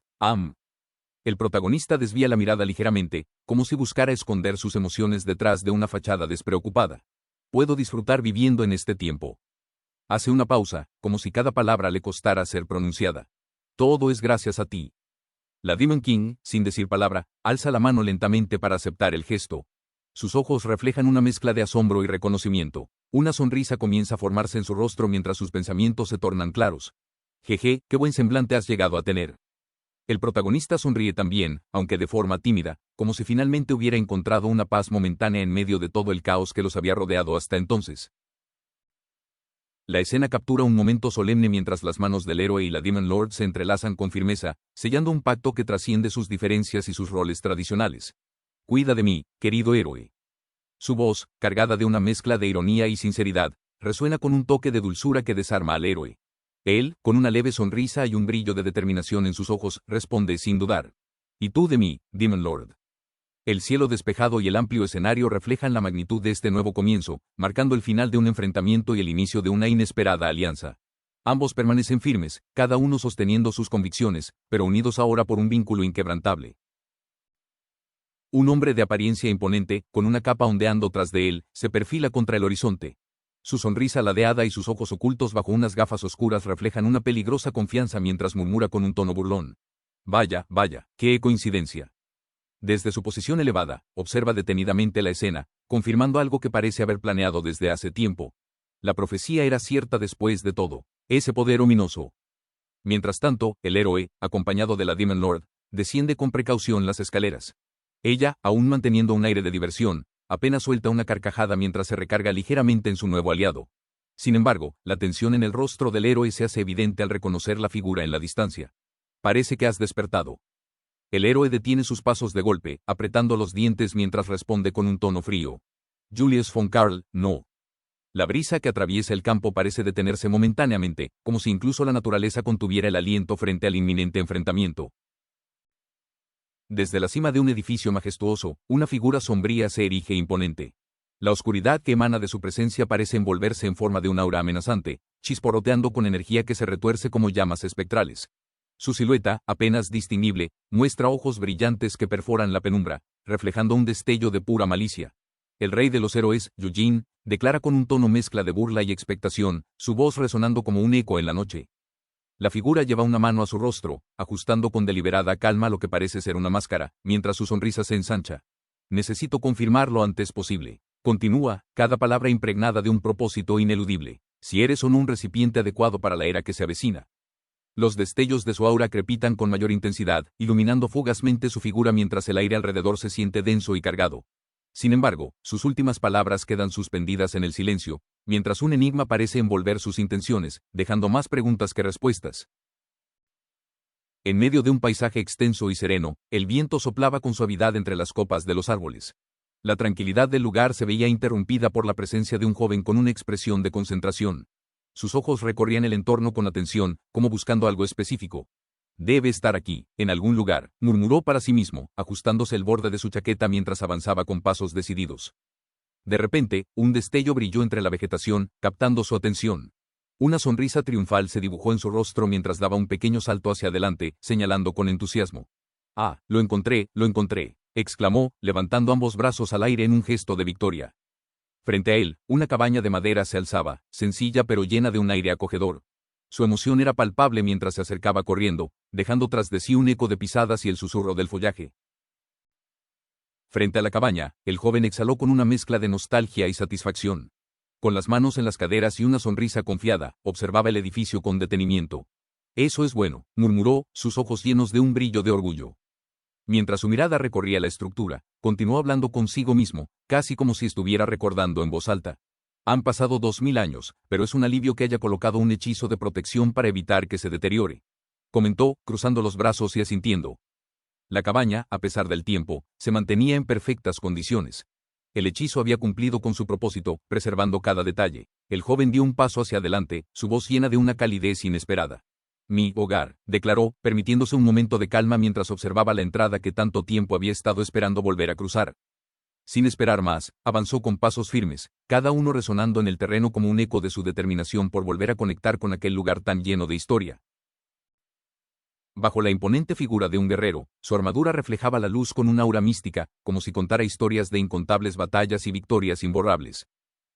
El protagonista desvía la mirada ligeramente, como si buscara esconder sus emociones detrás de una fachada despreocupada. Puedo disfrutar viviendo en este tiempo. Hace una pausa, como si cada palabra le costara ser pronunciada. Todo es gracias a ti. La Demon King, sin decir palabra, alza la mano lentamente para aceptar el gesto. Sus ojos reflejan una mezcla de asombro y reconocimiento. Una sonrisa comienza a formarse en su rostro mientras sus pensamientos se tornan claros. Jeje, qué buen semblante has llegado a tener. El protagonista sonríe también, aunque de forma tímida, como si finalmente hubiera encontrado una paz momentánea en medio de todo el caos que los había rodeado hasta entonces. La escena captura un momento solemne mientras las manos del héroe y la Demon Lord se entrelazan con firmeza, sellando un pacto que trasciende sus diferencias y sus roles tradicionales. Cuida de mí, querido héroe. Su voz, cargada de una mezcla de ironía y sinceridad, resuena con un toque de dulzura que desarma al héroe. Él, con una leve sonrisa y un brillo de determinación en sus ojos, responde sin dudar. ¿Y tú de mí, Demon Lord? El cielo despejado y el amplio escenario reflejan la magnitud de este nuevo comienzo, marcando el final de un enfrentamiento y el inicio de una inesperada alianza. Ambos permanecen firmes, cada uno sosteniendo sus convicciones, pero unidos ahora por un vínculo inquebrantable. Un hombre de apariencia imponente, con una capa ondeando tras de él, se perfila contra el horizonte. Su sonrisa ladeada y sus ojos ocultos bajo unas gafas oscuras reflejan una peligrosa confianza mientras murmura con un tono burlón. Vaya, vaya, qué coincidencia. Desde su posición elevada, observa detenidamente la escena, confirmando algo que parece haber planeado desde hace tiempo. La profecía era cierta después de todo. Ese poder ominoso. Mientras tanto, el héroe, acompañado de la Demon Lord, desciende con precaución las escaleras. Ella, aún manteniendo un aire de diversión, apenas suelta una carcajada mientras se recarga ligeramente en su nuevo aliado. Sin embargo, la tensión en el rostro del héroe se hace evidente al reconocer la figura en la distancia. Parece que has despertado. El héroe detiene sus pasos de golpe, apretando los dientes mientras responde con un tono frío. Julius von Karl, no. La brisa que atraviesa el campo parece detenerse momentáneamente, como si incluso la naturaleza contuviera el aliento frente al inminente enfrentamiento. Desde la cima de un edificio majestuoso, una figura sombría se erige imponente. La oscuridad que emana de su presencia parece envolverse en forma de un aura amenazante, chisporroteando con energía que se retuerce como llamas espectrales. Su silueta, apenas distinguible, muestra ojos brillantes que perforan la penumbra, reflejando un destello de pura malicia. El rey de los héroes, Yujin, declara con un tono mezcla de burla y expectación, su voz resonando como un eco en la noche. La figura lleva una mano a su rostro, ajustando con deliberada calma lo que parece ser una máscara, mientras su sonrisa se ensancha. Necesito confirmar lo antes posible. Continúa, cada palabra impregnada de un propósito ineludible. Si eres o no un recipiente adecuado para la era que se avecina. Los destellos de su aura crepitan con mayor intensidad, iluminando fugazmente su figura mientras el aire alrededor se siente denso y cargado. Sin embargo, sus últimas palabras quedan suspendidas en el silencio, mientras un enigma parece envolver sus intenciones, dejando más preguntas que respuestas. En medio de un paisaje extenso y sereno, el viento soplaba con suavidad entre las copas de los árboles. La tranquilidad del lugar se veía interrumpida por la presencia de un joven con una expresión de concentración. Sus ojos recorrían el entorno con atención, como buscando algo específico. Debe estar aquí, en algún lugar, murmuró para sí mismo, ajustándose el borde de su chaqueta mientras avanzaba con pasos decididos. De repente, un destello brilló entre la vegetación, captando su atención. Una sonrisa triunfal se dibujó en su rostro mientras daba un pequeño salto hacia adelante, señalando con entusiasmo. «Ah, lo encontré», exclamó, levantando ambos brazos al aire en un gesto de victoria. Frente a él, una cabaña de madera se alzaba, sencilla pero llena de un aire acogedor. Su emoción era palpable mientras se acercaba corriendo, dejando tras de sí un eco de pisadas y el susurro del follaje. Frente a la cabaña, el joven exhaló con una mezcla de nostalgia y satisfacción. Con las manos en las caderas y una sonrisa confiada, observaba el edificio con detenimiento. «Eso es bueno», murmuró, sus ojos llenos de un brillo de orgullo. Mientras su mirada recorría la estructura, continuó hablando consigo mismo, casi como si estuviera recordando en voz alta. Han pasado 2000 años, pero es un alivio que haya colocado un hechizo de protección para evitar que se deteriore. Comentó, cruzando los brazos y asintiendo. La cabaña, a pesar del tiempo, se mantenía en perfectas condiciones. El hechizo había cumplido con su propósito, preservando cada detalle. El joven dio un paso hacia adelante, su voz llena de una calidez inesperada. «Mi hogar», declaró, permitiéndose un momento de calma mientras observaba la entrada que tanto tiempo había estado esperando volver a cruzar. Sin esperar más, avanzó con pasos firmes, cada uno resonando en el terreno como un eco de su determinación por volver a conectar con aquel lugar tan lleno de historia. Bajo la imponente figura de un guerrero, su armadura reflejaba la luz con una aura mística, como si contara historias de incontables batallas y victorias imborrables.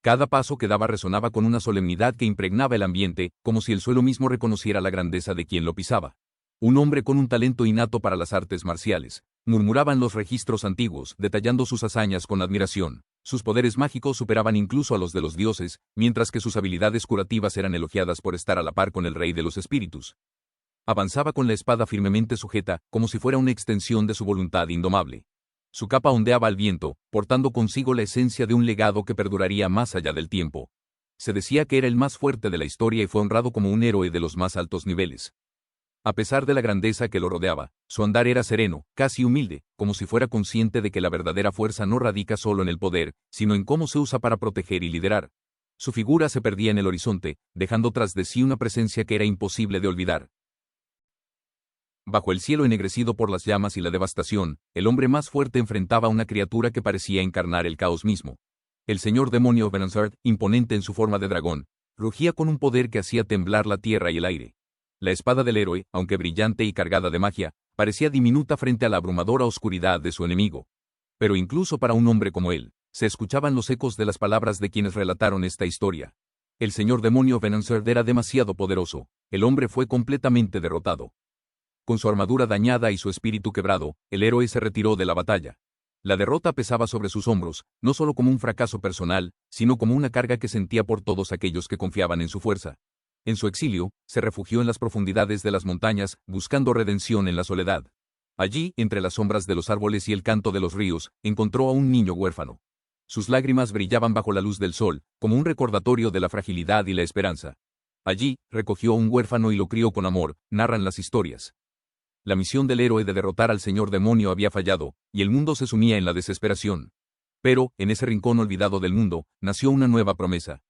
Cada paso que daba resonaba con una solemnidad que impregnaba el ambiente, como si el suelo mismo reconociera la grandeza de quien lo pisaba. Un hombre con un talento innato para las artes marciales, murmuraban los registros antiguos, detallando sus hazañas con admiración. Sus poderes mágicos superaban incluso a los de los dioses, mientras que sus habilidades curativas eran elogiadas por estar a la par con el rey de los espíritus. Avanzaba con la espada firmemente sujeta, como si fuera una extensión de su voluntad indomable. Su capa ondeaba al viento, portando consigo la esencia de un legado que perduraría más allá del tiempo. Se decía que era el más fuerte de la historia y fue honrado como un héroe de los más altos niveles. A pesar de la grandeza que lo rodeaba, su andar era sereno, casi humilde, como si fuera consciente de que la verdadera fuerza no radica solo en el poder, sino en cómo se usa para proteger y liderar. Su figura se perdía en el horizonte, dejando tras de sí una presencia que era imposible de olvidar. Bajo el cielo ennegrecido por las llamas y la devastación, el hombre más fuerte enfrentaba a una criatura que parecía encarnar el caos mismo. El señor demonio Venonsart, imponente en su forma de dragón, rugía con un poder que hacía temblar la tierra y el aire. La espada del héroe, aunque brillante y cargada de magia, parecía diminuta frente a la abrumadora oscuridad de su enemigo. Pero incluso para un hombre como él, se escuchaban los ecos de las palabras de quienes relataron esta historia. El señor demonio Venonser era demasiado poderoso. El hombre fue completamente derrotado. Con su armadura dañada y su espíritu quebrado, el héroe se retiró de la batalla. La derrota pesaba sobre sus hombros, no solo como un fracaso personal, sino como una carga que sentía por todos aquellos que confiaban en su fuerza. En su exilio, se refugió en las profundidades de las montañas, buscando redención en la soledad. Allí, entre las sombras de los árboles y el canto de los ríos, encontró a un niño huérfano. Sus lágrimas brillaban bajo la luz del sol, como un recordatorio de la fragilidad y la esperanza. Allí, recogió a un huérfano y lo crió con amor, narran las historias. La misión del héroe de derrotar al señor demonio había fallado, y el mundo se sumía en la desesperación. Pero, en ese rincón olvidado del mundo, nació una nueva promesa.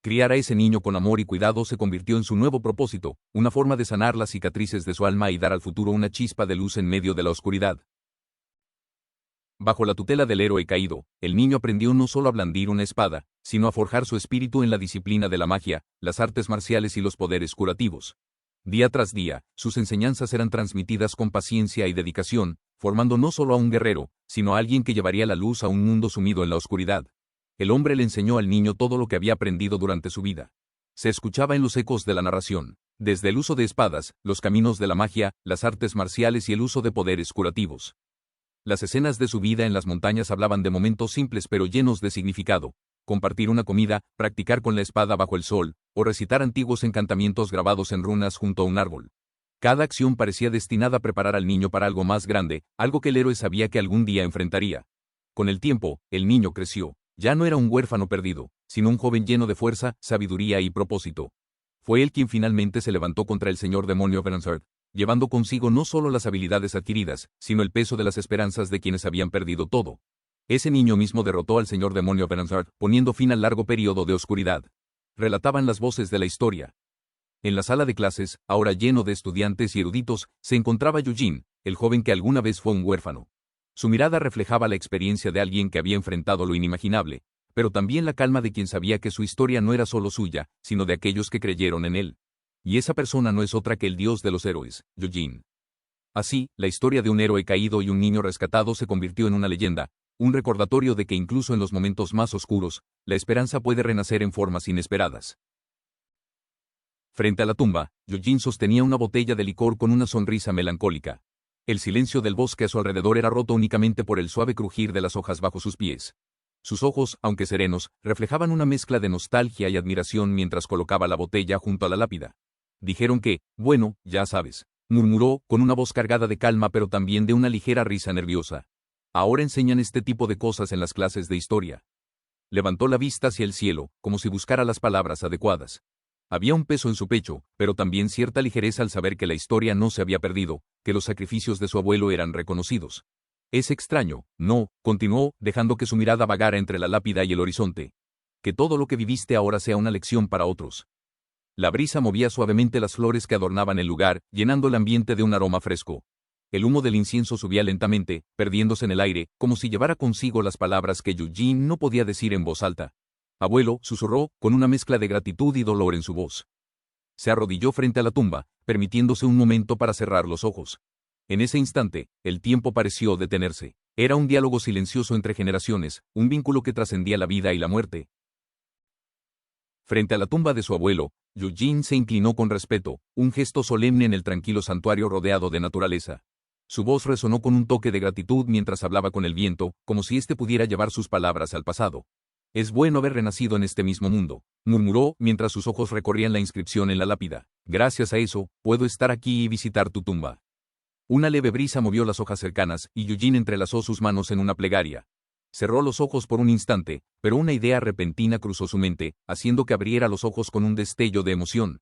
Criar a ese niño con amor y cuidado se convirtió en su nuevo propósito, una forma de sanar las cicatrices de su alma y dar al futuro una chispa de luz en medio de la oscuridad. Bajo la tutela del héroe caído, el niño aprendió no solo a blandir una espada, sino a forjar su espíritu en la disciplina de la magia, las artes marciales y los poderes curativos. Día tras día, sus enseñanzas eran transmitidas con paciencia y dedicación, formando no solo a un guerrero, sino a alguien que llevaría la luz a un mundo sumido en la oscuridad. El hombre le enseñó al niño todo lo que había aprendido durante su vida. Se escuchaba en los ecos de la narración, desde el uso de espadas, los caminos de la magia, las artes marciales y el uso de poderes curativos. Las escenas de su vida en las montañas hablaban de momentos simples pero llenos de significado. Compartir una comida, practicar con la espada bajo el sol, o recitar antiguos encantamientos grabados en runas junto a un árbol. Cada acción parecía destinada a preparar al niño para algo más grande, algo que el héroe sabía que algún día enfrentaría. Con el tiempo, el niño creció. Ya no era un huérfano perdido, sino un joven lleno de fuerza, sabiduría y propósito. Fue él quien finalmente se levantó contra el señor demonio Venonser, llevando consigo no solo las habilidades adquiridas, sino el peso de las esperanzas de quienes habían perdido todo. Ese niño mismo derrotó al señor demonio Venonser, poniendo fin al largo periodo de oscuridad. Relataban las voces de la historia. En la sala de clases, ahora lleno de estudiantes y eruditos, se encontraba Eugene, el joven que alguna vez fue un huérfano. Su mirada reflejaba la experiencia de alguien que había enfrentado lo inimaginable, pero también la calma de quien sabía que su historia no era solo suya, sino de aquellos que creyeron en él. Y esa persona no es otra que el dios de los héroes, Eugene. Así, la historia de un héroe caído y un niño rescatado se convirtió en una leyenda, un recordatorio de que incluso en los momentos más oscuros, la esperanza puede renacer en formas inesperadas. Frente a la tumba, Eugene sostenía una botella de licor con una sonrisa melancólica. El silencio del bosque a su alrededor era roto únicamente por el suave crujir de las hojas bajo sus pies. Sus ojos, aunque serenos, reflejaban una mezcla de nostalgia y admiración mientras colocaba la botella junto a la lápida. Dijeron que, bueno, ya sabes, murmuró, con una voz cargada de calma pero también de una ligera risa nerviosa. Ahora enseñan este tipo de cosas en las clases de historia. Levantó la vista hacia el cielo, como si buscara las palabras adecuadas. Había un peso en su pecho, pero también cierta ligereza al saber que la historia no se había perdido, que los sacrificios de su abuelo eran reconocidos. Es extraño, ¿no?, continuó, dejando que su mirada vagara entre la lápida y el horizonte. Que todo lo que viviste ahora sea una lección para otros. La brisa movía suavemente las flores que adornaban el lugar, llenando el ambiente de un aroma fresco. El humo del incienso subía lentamente, perdiéndose en el aire, como si llevara consigo las palabras que Eugene no podía decir en voz alta. Abuelo, susurró, con una mezcla de gratitud y dolor en su voz. Se arrodilló frente a la tumba, permitiéndose un momento para cerrar los ojos. En ese instante, el tiempo pareció detenerse. Era un diálogo silencioso entre generaciones, un vínculo que trascendía la vida y la muerte. Frente a la tumba de su abuelo, Eugene se inclinó con respeto, un gesto solemne en el tranquilo santuario rodeado de naturaleza. Su voz resonó con un toque de gratitud mientras hablaba con el viento, como si éste pudiera llevar sus palabras al pasado. Es bueno haber renacido en este mismo mundo, murmuró mientras sus ojos recorrían la inscripción en la lápida. Gracias a eso, puedo estar aquí y visitar tu tumba. Una leve brisa movió las hojas cercanas, y Eugene entrelazó sus manos en una plegaria. Cerró los ojos por un instante, pero una idea repentina cruzó su mente, haciendo que abriera los ojos con un destello de emoción.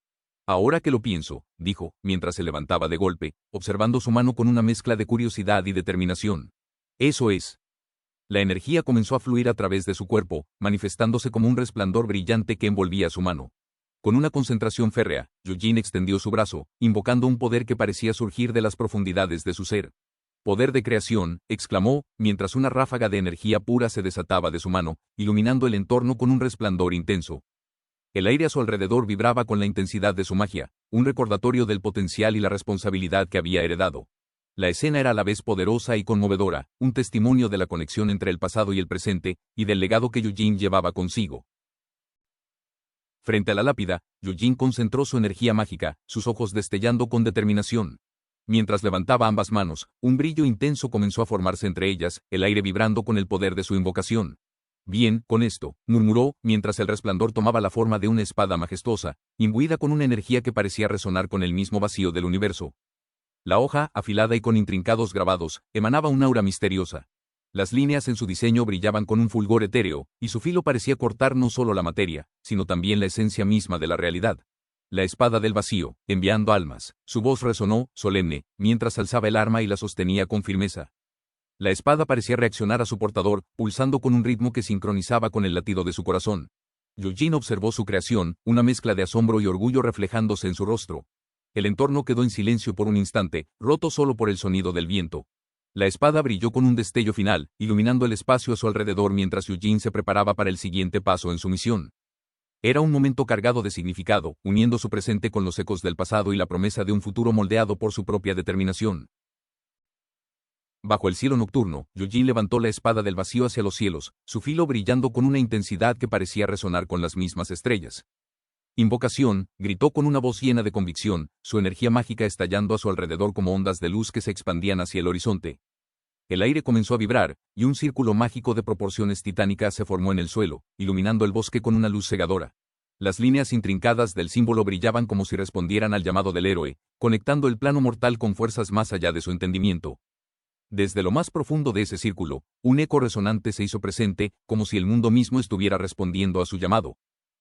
Ahora que lo pienso, dijo, mientras se levantaba de golpe, observando su mano con una mezcla de curiosidad y determinación. Eso es. La energía comenzó a fluir a través de su cuerpo, manifestándose como un resplandor brillante que envolvía su mano. Con una concentración férrea, Eugene extendió su brazo, invocando un poder que parecía surgir de las profundidades de su ser. Poder de creación, exclamó, mientras una ráfaga de energía pura se desataba de su mano, iluminando el entorno con un resplandor intenso. El aire a su alrededor vibraba con la intensidad de su magia, un recordatorio del potencial y la responsabilidad que había heredado. La escena era a la vez poderosa y conmovedora, un testimonio de la conexión entre el pasado y el presente, y del legado que Yujin llevaba consigo. Frente a la lápida, Yujin concentró su energía mágica, sus ojos destellando con determinación. Mientras levantaba ambas manos, un brillo intenso comenzó a formarse entre ellas, el aire vibrando con el poder de su invocación. Bien, con esto, murmuró, mientras el resplandor tomaba la forma de una espada majestuosa, imbuida con una energía que parecía resonar con el mismo vacío del universo. La hoja, afilada y con intrincados grabados, emanaba un aura misteriosa. Las líneas en su diseño brillaban con un fulgor etéreo, y su filo parecía cortar no solo la materia, sino también la esencia misma de la realidad. La espada del vacío, enviando almas. Su voz resonó, solemne, mientras alzaba el arma y la sostenía con firmeza. La espada parecía reaccionar a su portador, pulsando con un ritmo que sincronizaba con el latido de su corazón. Yujin observó su creación, una mezcla de asombro y orgullo reflejándose en su rostro. El entorno quedó en silencio por un instante, roto solo por el sonido del viento. La espada brilló con un destello final, iluminando el espacio a su alrededor mientras Yujin se preparaba para el siguiente paso en su misión. Era un momento cargado de significado, uniendo su presente con los ecos del pasado y la promesa de un futuro moldeado por su propia determinación. Bajo el cielo nocturno, Yujin levantó la espada del vacío hacia los cielos, su filo brillando con una intensidad que parecía resonar con las mismas estrellas. Invocación, gritó con una voz llena de convicción, su energía mágica estallando a su alrededor como ondas de luz que se expandían hacia el horizonte. El aire comenzó a vibrar, y un círculo mágico de proporciones titánicas se formó en el suelo, iluminando el bosque con una luz cegadora. Las líneas intrincadas del símbolo brillaban como si respondieran al llamado del héroe, conectando el plano mortal con fuerzas más allá de su entendimiento. Desde lo más profundo de ese círculo, un eco resonante se hizo presente, como si el mundo mismo estuviera respondiendo a su llamado.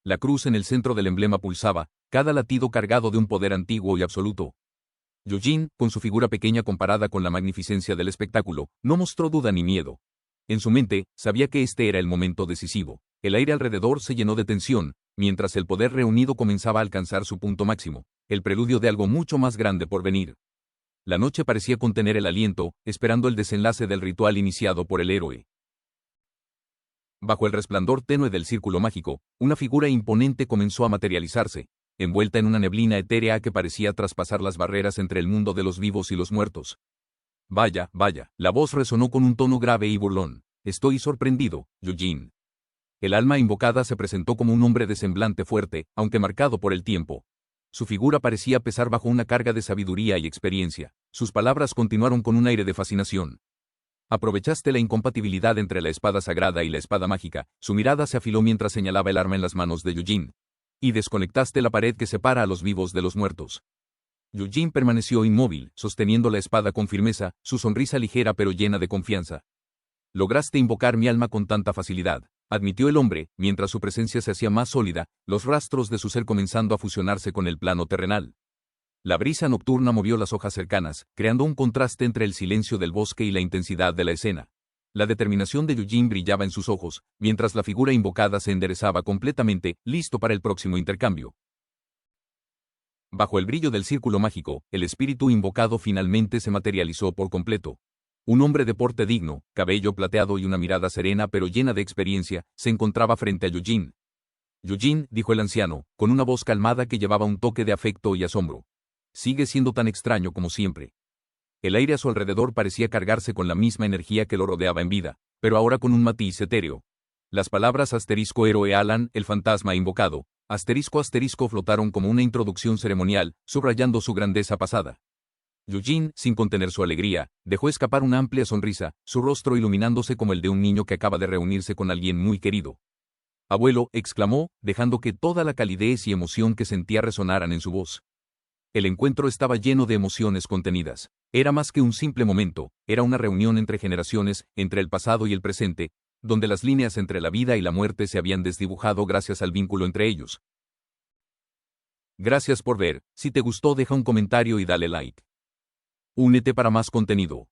La cruz en el centro del emblema pulsaba, cada latido cargado de un poder antiguo y absoluto. Yujin, con su figura pequeña comparada con la magnificencia del espectáculo, no mostró duda ni miedo. En su mente, sabía que este era el momento decisivo. El aire alrededor se llenó de tensión, mientras el poder reunido comenzaba a alcanzar su punto máximo, el preludio de algo mucho más grande por venir. La noche parecía contener el aliento, esperando el desenlace del ritual iniciado por el héroe. Bajo el resplandor tenue del círculo mágico, una figura imponente comenzó a materializarse, envuelta en una neblina etérea que parecía traspasar las barreras entre el mundo de los vivos y los muertos. Vaya, vaya, la voz resonó con un tono grave y burlón. Estoy sorprendido, Yujin. El alma invocada se presentó como un hombre de semblante fuerte, aunque marcado por el tiempo. Su figura parecía pesar bajo una carga de sabiduría y experiencia. Sus palabras continuaron con un aire de fascinación. Aprovechaste la incompatibilidad entre la espada sagrada y la espada mágica. Su mirada se afiló mientras señalaba el arma en las manos de Yujin. Y desconectaste la pared que separa a los vivos de los muertos. Yujin permaneció inmóvil, sosteniendo la espada con firmeza, su sonrisa ligera pero llena de confianza. Lograste invocar mi alma con tanta facilidad, admitió el hombre, mientras su presencia se hacía más sólida, los rastros de su ser comenzando a fusionarse con el plano terrenal. La brisa nocturna movió las hojas cercanas, creando un contraste entre el silencio del bosque y la intensidad de la escena. La determinación de Yujin brillaba en sus ojos, mientras la figura invocada se enderezaba completamente, listo para el próximo intercambio. Bajo el brillo del círculo mágico, el espíritu invocado finalmente se materializó por completo. Un hombre de porte digno, cabello plateado y una mirada serena pero llena de experiencia, se encontraba frente a Yujin. Yujin, dijo el anciano, con una voz calmada que llevaba un toque de afecto y asombro. Sigue siendo tan extraño como siempre. El aire a su alrededor parecía cargarse con la misma energía que lo rodeaba en vida, pero ahora con un matiz etéreo. Las palabras asterisco héroe Alan, el fantasma invocado, asterisco asterisco flotaron como una introducción ceremonial, subrayando su grandeza pasada. Yujin, sin contener su alegría, dejó escapar una amplia sonrisa, su rostro iluminándose como el de un niño que acaba de reunirse con alguien muy querido. Abuelo, exclamó, dejando que toda la calidez y emoción que sentía resonaran en su voz. El encuentro estaba lleno de emociones contenidas. Era más que un simple momento, era una reunión entre generaciones, entre el pasado y el presente, donde las líneas entre la vida y la muerte se habían desdibujado gracias al vínculo entre ellos. Gracias por ver, si te gustó deja un comentario y dale like. Únete para más contenido.